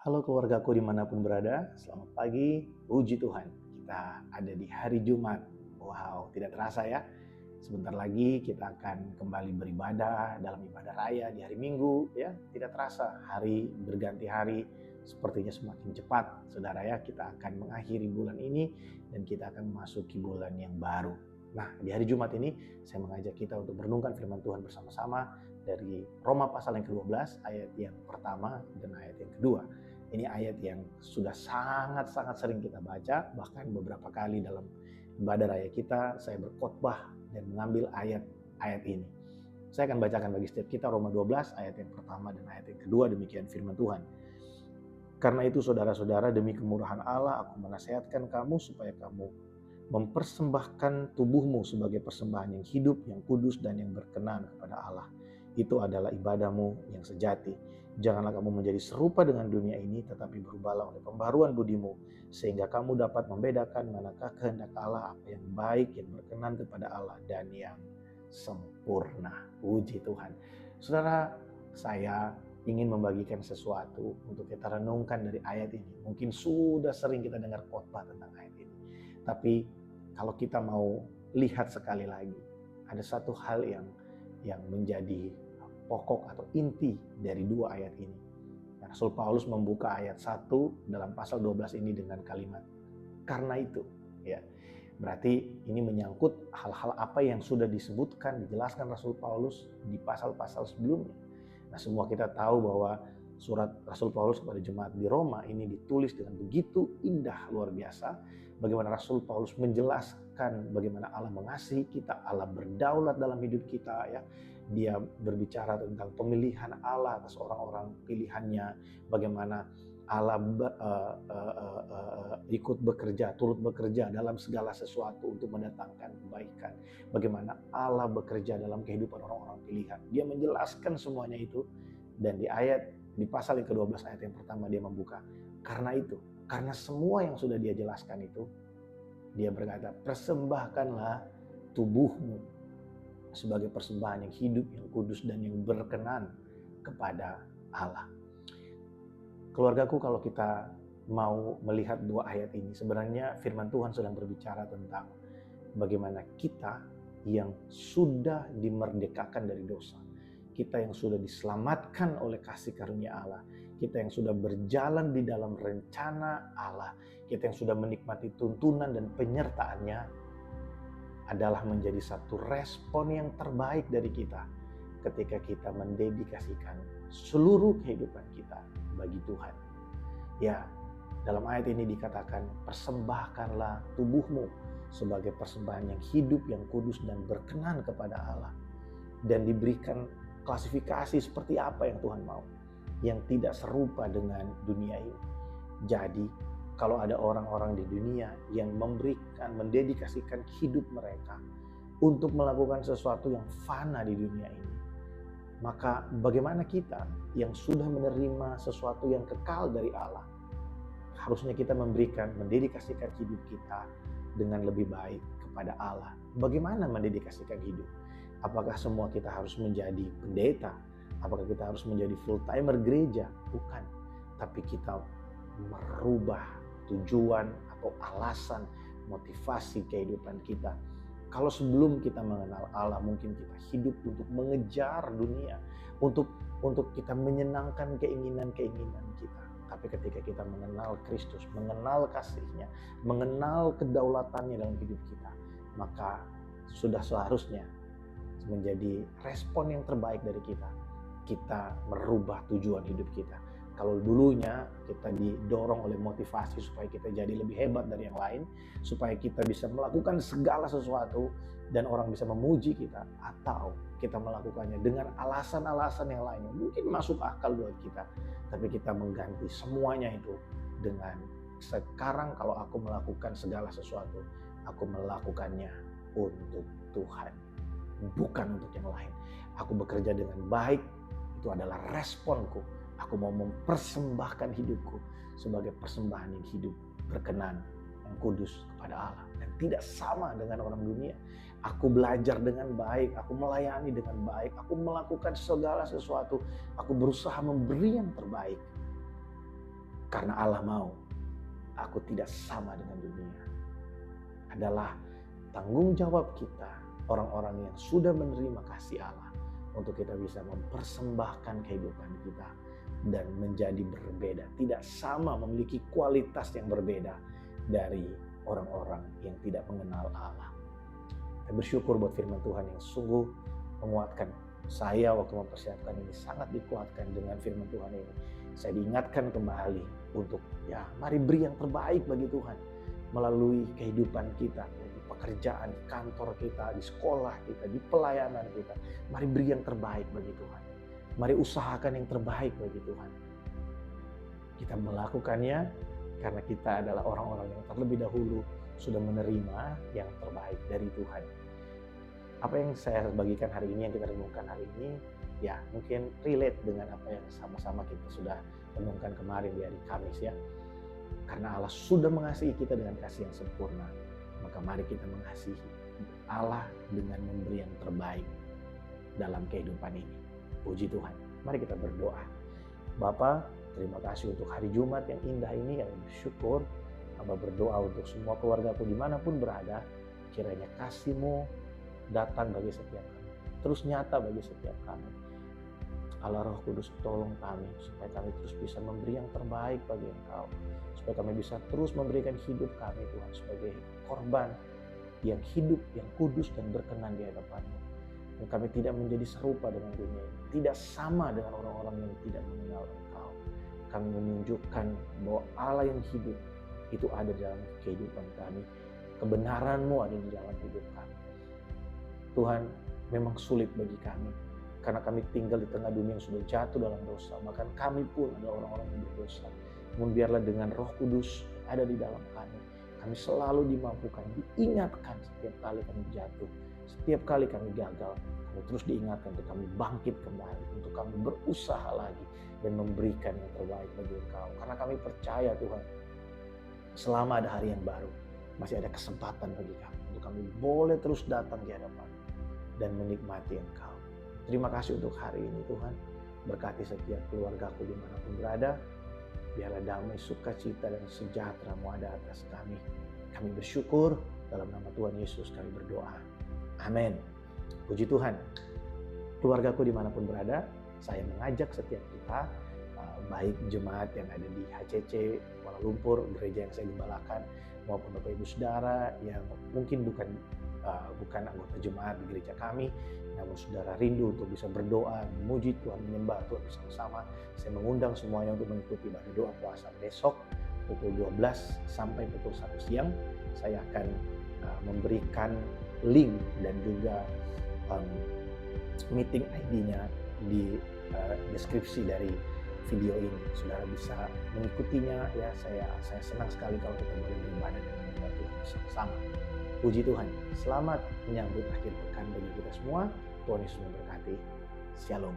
Halo keluargaku dimanapun berada, selamat pagi, puji Tuhan. Kita ada di hari Jumat. Wow, tidak terasa ya. Sebentar lagi kita akan kembali beribadah dalam ibadah raya di hari Minggu. Ya, tidak terasa hari berganti hari, sepertinya semakin cepat. Saudara ya, kita akan mengakhiri bulan ini dan kita akan memasuki bulan yang baru. Nah, di hari Jumat ini saya mengajak kita untuk merenungkan firman Tuhan bersama-sama dari Roma pasal yang ke-12 ayat yang pertama dan ayat yang kedua. Ini ayat yang sudah sangat-sangat sering kita baca, bahkan beberapa kali dalam ibadah raya kita, saya berkhotbah dan mengambil ayat-ayat ini. Saya akan bacakan bagi setiap kita Roma 12 ayat yang pertama dan ayat yang kedua, demikian firman Tuhan. Karena itu saudara-saudara, demi kemurahan Allah aku menasihatkan kamu supaya kamu mempersembahkan tubuhmu sebagai persembahan yang hidup, yang kudus dan yang berkenan kepada Allah. Itu adalah ibadahmu yang sejati. Janganlah kamu menjadi serupa dengan dunia ini, tetapi berubahlah oleh pembaruan budimu, sehingga kamu dapat membedakan manakah kehendak Allah, apa yang baik, yang berkenan kepada Allah, dan yang sempurna. Puji Tuhan. Saudara, saya ingin membagikan sesuatu untuk kita renungkan dari ayat ini. Mungkin sudah sering kita dengar khotbah tentang ayat ini. Tapi kalau kita mau lihat sekali lagi, ada satu hal yang menjadi pokok atau inti dari dua ayat ini. Rasul Paulus membuka ayat 1 dalam pasal 12 ini dengan kalimat karena itu, ya. Berarti ini menyangkut hal-hal apa yang sudah disebutkan, dijelaskan Rasul Paulus di pasal-pasal sebelumnya. Nah, semua kita tahu bahwa surat Rasul Paulus kepada jemaat di Roma ini ditulis dengan begitu indah, luar biasa. Bagaimana Rasul Paulus menjelaskan bagaimana Allah mengasihi kita, Allah berdaulat dalam hidup kita, ya. Dia berbicara tentang pemilihan Allah atas orang-orang pilihannya, bagaimana Allah ikut bekerja, turut bekerja dalam segala sesuatu untuk mendatangkan kebaikan. Bagaimana Allah bekerja dalam kehidupan orang-orang pilihan. Dia menjelaskan semuanya itu, dan di pasal yang ke-12 ayat yang pertama dia membuka. Karena itu, karena semua yang sudah dia jelaskan itu, dia berkata, persembahkanlah tubuhmu sebagai persembahan yang hidup, yang kudus, dan yang berkenan kepada Allah. Keluargaku, kalau kita mau melihat dua ayat ini, sebenarnya firman Tuhan sedang berbicara tentang bagaimana kita yang sudah dimerdekakan dari dosa, kita yang sudah diselamatkan oleh kasih karunia Allah, kita yang sudah berjalan di dalam rencana Allah, kita yang sudah menikmati tuntunan dan penyertaannya, adalah menjadi satu respon yang terbaik dari kita ketika kita mendedikasikan seluruh kehidupan kita bagi Tuhan. Ya, dalam ayat ini dikatakan, persembahkanlah tubuhmu sebagai persembahan yang hidup, yang kudus, dan berkenan kepada Allah. Dan diberikan klasifikasi seperti apa yang Tuhan mau, yang tidak serupa dengan dunia ini. Jadi, kalau ada orang-orang di dunia yang mendedikasikan hidup mereka untuk melakukan sesuatu yang fana di dunia ini, maka bagaimana kita yang sudah menerima sesuatu yang kekal dari Allah? Harusnya kita mendedikasikan hidup kita dengan lebih baik kepada Allah. Bagaimana mendedikasikan hidup? Apakah semua kita harus menjadi pendeta? Apakah kita harus menjadi full-timer gereja? Bukan. Tapi kita merubah tujuan atau alasan, motivasi kehidupan kita. Kalau sebelum kita mengenal Allah, mungkin kita hidup untuk mengejar dunia, untuk kita menyenangkan keinginan-keinginan kita. Tapi ketika kita mengenal Kristus, mengenal kasih-Nya, mengenal kedaulatannya dalam hidup kita, maka sudah seharusnya menjadi respon yang terbaik dari kita. Kita merubah tujuan hidup kita. Kalau dulunya kita didorong oleh motivasi supaya kita jadi lebih hebat dari yang lain, supaya kita bisa melakukan segala sesuatu dan orang bisa memuji kita, atau kita melakukannya dengan alasan-alasan yang lain yang mungkin masuk akal buat kita, tapi kita mengganti semuanya itu dengan, sekarang kalau aku melakukan segala sesuatu, aku melakukannya untuk Tuhan, bukan untuk yang lain. Aku bekerja dengan baik, itu adalah responku. Aku mau mempersembahkan hidupku sebagai persembahan yang hidup, berkenan, yang kudus kepada Allah. Dan tidak sama dengan orang dunia. Aku belajar dengan baik, aku melayani dengan baik, aku melakukan segala sesuatu, aku berusaha memberi yang terbaik. karena Allah mau aku tidak sama dengan dunia. Adalah tanggung jawab kita, orang-orang yang sudah menerima kasih Allah, untuk kita bisa mempersembahkan kehidupan kita dan menjadi berbeda, tidak sama, memiliki kualitas yang berbeda dari orang-orang yang tidak mengenal Allah. Saya bersyukur buat firman Tuhan yang sungguh menguatkan saya waktu mempersiapkan ini, sangat dikuatkan dengan firman Tuhan ini. Saya diingatkan kembali untuk mari beri yang terbaik bagi Tuhan melalui kehidupan kita, di pekerjaan, di kantor kita, di sekolah kita, di pelayanan kita. Mari beri yang terbaik bagi Tuhan. Mari usahakan yang terbaik bagi Tuhan. Kita melakukannya karena kita adalah orang-orang yang terlebih dahulu sudah menerima yang terbaik dari Tuhan. Apa yang saya bagikan hari ini, yang kita renungkan hari ini, mungkin relate dengan apa yang sama-sama kita sudah renungkan kemarin di hari Kamis ya. Karena Allah sudah mengasihi kita dengan kasih yang sempurna, maka mari kita mengasihi Allah dengan memberi yang terbaik dalam kehidupan ini. Puji Tuhan. Mari kita berdoa. Bapa, terima kasih untuk hari Jumat yang indah ini, yang bersyukur. Hamba berdoa untuk semua keluargaku dimanapun berada, kiranya kasih-Mu datang bagi setiap kami, terus nyata bagi setiap kami. Allah Roh Kudus, tolong kami supaya kami terus bisa memberi yang terbaik bagi Engkau, supaya kami bisa terus memberikan hidup kami Tuhan sebagai korban yang hidup, yang kudus dan berkenan di hadapan-Mu. Dan kami tidak menjadi serupa dengan dunia ini, tidak sama dengan orang-orang yang tidak mengenal Engkau. Kami menunjukkan bahwa Allah yang hidup itu ada dalam kehidupan kami, kebenaran-Mu ada di dalam hidup kami. Tuhan, memang sulit bagi kami karena kami tinggal di tengah dunia yang sudah jatuh dalam dosa. Bahkan kami pun adalah orang-orang yang berdosa. Namun biarlah dengan Roh Kudus ada di dalam kami selalu dimampukan, diingatkan setiap kali kami jatuh, setiap kali kami gagal, kami terus diingatkan untuk kami bangkit kembali, untuk kami berusaha lagi dan memberikan yang terbaik bagi Engkau. Karena kami percaya Tuhan, selama ada hari yang baru, masih ada kesempatan bagi kami untuk kami boleh terus datang di hadapan dan menikmati Engkau. Terima kasih untuk hari ini Tuhan. Berkati setiap keluargaku dimanapun berada. Biarlah damai, sukacita, dan sejahtera-Mu ada atas kami. Kami bersyukur dalam nama Tuhan Yesus kami berdoa. Amin. Puji Tuhan. Keluargaku dimanapun berada, saya mengajak setiap kita, baik jemaat yang ada di HCC Kuala Lumpur, gereja yang saya gembalakan, maupun Bapak Ibu Saudara yang mungkin bukan anggota jemaat di gereja kami, namun saudara rindu untuk bisa berdoa, memuji Tuhan, menyembah Tuhan bersama-sama. Saya mengundang semuanya untuk mengikuti ibadah doa puasa besok pukul 12 sampai pukul 1 siang. Saya akan memberikan link dan juga meeting ID-nya di deskripsi dari video ini. Saudara bisa mengikutinya ya. Saya senang sekali kalau kita boleh beribadah dan menyembah Tuhan bersama-sama. Puji Tuhan. Selamat menyambut akhir pekan bagi kita semua. Tuhan Yesus memberkati. Shalom.